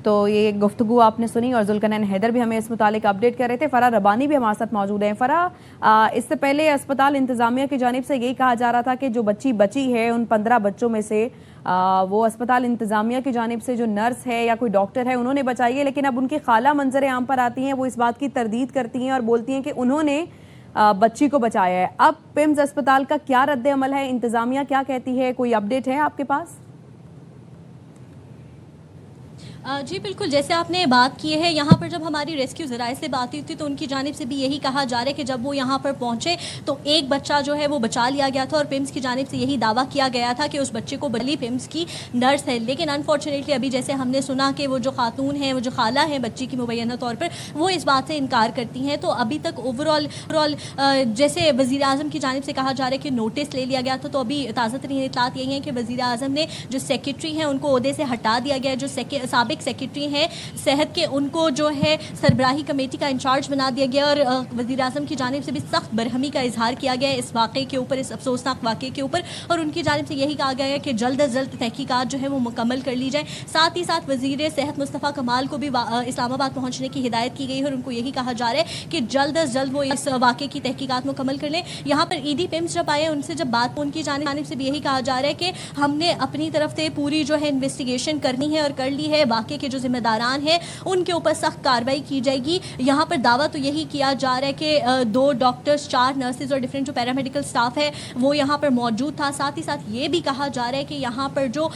تو یہ گفتگو آپ نے سنی اور ذوالقرنین حیدر بھی ہمیں اس متعلق اپڈیٹ کر رہے تھے. فرح ربانی بھی ہمارے ساتھ موجود ہیں. فرح، اس سے پہلے اسپتال انتظامیہ کی جانب سے یہی کہا جا رہا تھا کہ جو بچی بچی ہے ان 15 بچوں میں سے وہ اسپتال انتظامیہ کی جانب سے جو نرس ہے یا کوئی ڈاکٹر ہے انہوں نے بچائی ہے، لیکن اب ان کی خالہ منظر عام پر آتی ہیں، وہ اس بات کی تردید کرتی ہیں اور بولتی ہیں کہ انہوں نے بچی کو بچایا ہے. اب پمز اسپتال کا کیا رد عمل ہے؟ انتظامیہ کیا کہتی ہے؟ کوئی اپڈیٹ ہے آپ کے پاس؟ جی بالکل، جیسے آپ نے بات کی ہے، یہاں پر جب ہماری ریسکیو ذرائع سے بات ہوئی تھی تو ان کی جانب سے بھی یہی کہا جا رہا ہے کہ جب وہ یہاں پر پہنچے تو ایک بچہ جو ہے وہ بچا لیا گیا تھا اور پمز کی جانب سے یہی دعویٰ کیا گیا تھا کہ اس بچے کو بلی پمز کی نرس ہے. لیکن انفارچونیٹلی ابھی جیسے ہم نے سنا کہ وہ جو خاتون ہیں، وہ جو خالہ ہیں بچی کی مبینہ طور پر، وہ اس بات سے انکار کرتی ہیں. تو ابھی تک اوور آل جیسے وزیر اعظم کی جانب سے کہا جا رہا ہے کہ نوٹس لے لیا گیا تھا، تو ابھی تازہ ترین اطلاعات یہی ہیں کہ وزیر اعظم نے جو سیکریٹری ہیں ان کو عہدے سے ہٹا دیا گیا ہے. جو سابق سیکریٹری ہیں صحت کے، ان کو جو ہے سربراہی کمیٹی کا انچارج بنا دیا گیا اور وزیر اعظم کی جانب سے بھی سخت برہمی کا اظہار کیا گیا ہے اس واقعے کے اوپر، اس افسوسناک واقعے کے اوپر، اور ان کی جانب سے یہی کہا گیا ہے کہ جلد از جلد تحقیقات جو ہے وہ مکمل کر لی جائیں. ساتھ ہی ساتھ وزیر صحت مصطفیٰ کمال کو بھی اسلام آباد پہنچنے کی ہدایت کی گئی ہے اور ان کو یہی کہا جا رہا ہے کہ جلد از جلد وہ اس واقعے کی تحقیقات مکمل کر لیں. یہاں پر ایدی پمز جب آئے ان سے جب بات، ان کی جانب سے بھی یہی کہا جا رہا ہے کہ ہم نے اپنی طرف سے پوری جو ہے انویسٹیگیشن کرنی ہے اور کر لی ہے. واقعے کے جو ذمہ داران ہیں ان کے اوپر سخت کارروائی کی جائے گی. یہاں پر دعویٰ تو یہی کیا جا رہا ہے کہ 2 ڈاکٹرز، 4 نرسز اور ڈفرینٹ جو پیرامیڈیکل سٹاف ہے وہ یہاں پر موجود تھا. ساتھ ہی ساتھ یہ بھی کہا جا رہا ہے کہ یہاں پر جو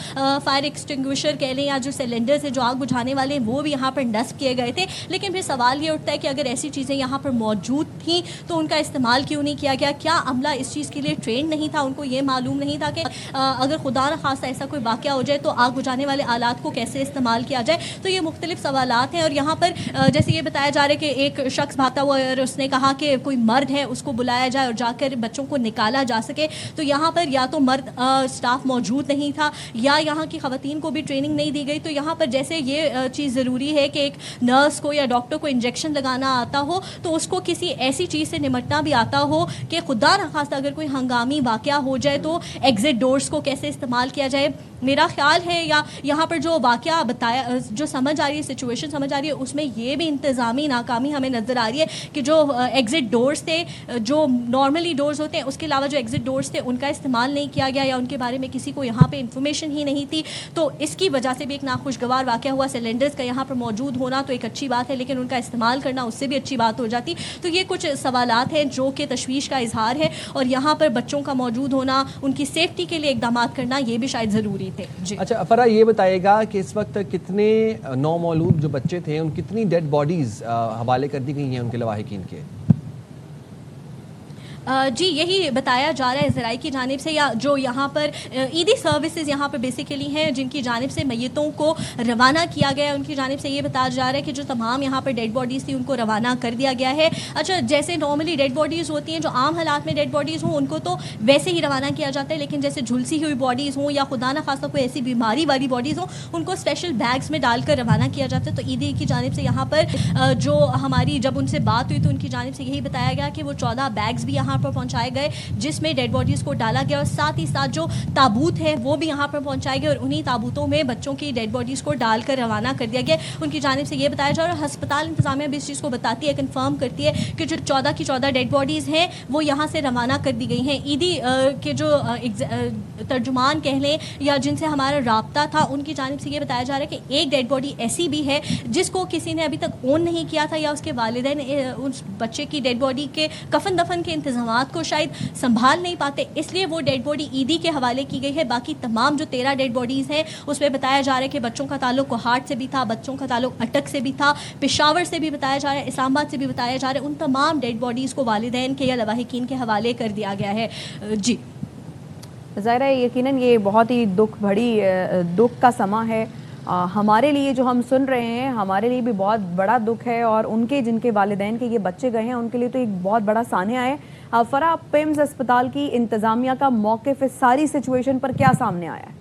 فائر ایکسٹنگوشر کہہ لیں یا جو سلنڈرز ہیں جو آگ بجھانے والے ہیں وہ بھی یہاں پر نصب کیے گئے تھے. لیکن پھر سوال یہ اٹھتا ہے کہ اگر ایسی چیزیں یہاں پر موجود تھیں تو ان کا استعمال کیوں نہیں کیا گیا؟ کیا عملہ اس چیز کے لیے ٹرینڈ نہیں تھا؟ ان کو یہ معلوم نہیں تھا کہ اگر خدا نہ خواستہ ایسا کوئی واقعہ ہو جائے تو آگ بجھانے والے آلات کو کیسے استعمال کیا جائے؟ تو یہ مختلف سوالات ہیں. اور یہاں پر جیسے یہ بتایا جا رہا ہے کہ ایک شخص بھاگتا ہوا اور اس نے کہا کہ کوئی مرد ہے اس کو بلایا جائے اور جا کر بچوں کو نکالا جا سکے. تو یہاں پر یا تو مرد سٹاف موجود نہیں تھا یا یہاں کی خواتین کو بھی ٹریننگ نہیں دی گئی. تو یہاں پر جیسے یہ چیز ضروری ہے کہ ایک نرس کو یا ڈاکٹر کو انجیکشن لگانا آتا ہو تو اس کو کسی ایسی چیز سے نمٹنا بھی آتا ہو کہ خدا نخواستہ اگر کوئی ہنگامی واقعہ ہو جائے تو ایگزٹ ڈورز کو کیسے استعمال کیا جائے. میرا خیال ہے یا یہاں پر جو واقعہ بتایا، جو سمجھ آ رہی ہے، سچویشن سمجھ آ رہی ہے، اس میں یہ بھی انتظامی ناکامی ہمیں نظر آ رہی ہے کہ جو ایگزٹ ڈورز تھے، جو نارملی ڈورز ہوتے ہیں، اس کے علاوہ جو ایگزٹ ڈورز تھے ان کا استعمال نہیں کیا گیا یا ان کے بارے میں کسی کو یہاں پہ انفارمیشن ہی نہیں تھی. تو اس کی وجہ سے بھی ایک ناخوشگوار واقعہ ہوا. سلنڈرز کا یہاں پر موجود ہونا تو ایک اچھی بات ہے، لیکن ان کا استعمال کرنا اس سے بھی اچھی بات ہو جاتی. تو یہ کچھ سوالات ہیں جو کہ تشویش کا اظہار ہے، اور یہاں پر بچوں کا موجود ہونا، ان کی سیفٹی کے لیے اقدامات کرنا یہ بھی شاید ضروری تھے. جی اچھا فرح، یہ بتائے گا کہ اس وقت کتنے نومولود جو بچے تھے ان کتنی ڈیڈ باڈیز حوالے کر دی گئی ہیں ان کے لواحقین کے؟ جی یہی بتایا جا رہا ہے ذرائع کی جانب سے، یا جو یہاں پر ایدی سروسز یہاں پر بیسیکلی ہیں جن کی جانب سے میتوں کو روانہ کیا گیا ہے، ان کی جانب سے یہ بتایا جا رہا ہے کہ جو تمام یہاں پر ڈیڈ باڈیز تھیں ان کو روانہ کر دیا گیا ہے. اچھا، جیسے نارملی ڈیڈ باڈیز ہوتی ہیں، جو عام حالات میں ڈیڈ باڈیز ہوں ان کو تو ویسے ہی روانہ کیا جاتا ہے، لیکن جیسے جھلسی ہوئی باڈیز ہوں یا خدا نہ خواستہ کوئی ایسی بیماری والی باڈیز ہوں ان کو اسپیشل بیگز میں ڈال کر روانہ کیا جاتا ہے. تو ایدی کی جانب سے یہاں پر جو ہماری جب ان سے بات ہوئی تو ان کی جانب سے یہی بتایا گیا کہ وہ 14 بیگز بھی یہاں پر پہنچائے گئے جس میں ڈیڈ باڈیز کو ڈالا گیا، اور ساتھ ہی ساتھ جو تابوت ہے وہ بھی یہاں پر پہنچائے گئے اور انہی تابوتوں میں بچوں کی ڈیڈ باڈیز کو ڈال کر روانہ کر دیا گیا. ان کی جانب سے یہ بتایا جا رہا ہے، ہسپتال انتظامیہ بھی اس چیز کو بتاتی ہے، کنفرم کرتی ہے کہ جو 14 کی 14 ڈیڈ باڈیز ہیں وہ یہاں سے روانہ کر دی گئی ہیں. ایدی کے جو ترجمان کہہ لیں یا جن سے ہمارا رابطہ تھا ان کی جانب سے یہ بتایا جا رہا ہے کہ ایک ڈیڈ باڈی ایسی بھی ہے جس کو کسی نے ابھی تک اون نہیں کیا تھا، یا اس کے والدین اس بچے کی ڈیڈ باڈی کے کفن دفن کے انتظامات کو شاید سنبھال نہیں پاتے، اس لیے وہ ڈیڈ باڈی ایدی کے حوالے کی گئی ہے. باقی تمام جو 13 ڈیڈ باڈیز ہیں اس میں بتایا جا رہا ہے کہ بچوں کا تعلق کوہاٹ سے بھی تھا، بچوں کا تعلق اٹک سے بھی تھا، پشاور سے بھی بتایا جا رہا ہے، اسلام آباد سے بھی بتایا جا رہا ہے. ان تمام ڈیڈ باڈیز کو والدین کے یا لواحقین کے حوالے کر دیا گیا ہے. جی ظاہر ہے یقیناً یہ بہت ہی دکھ کا سماں ہے ہمارے لیے، جو ہم سن رہے ہیں ہمارے لیے بھی بہت بڑا دکھ ہے، اور ان کے جن کے والدین کے یہ بچے گئے ہیں ان کے لیے تو ایک بہت بڑا سانحہ ہے. فرح، پمز اسپتال کی انتظامیہ کا موقف اس ساری سچویشن پر کیا سامنے آیا ہے؟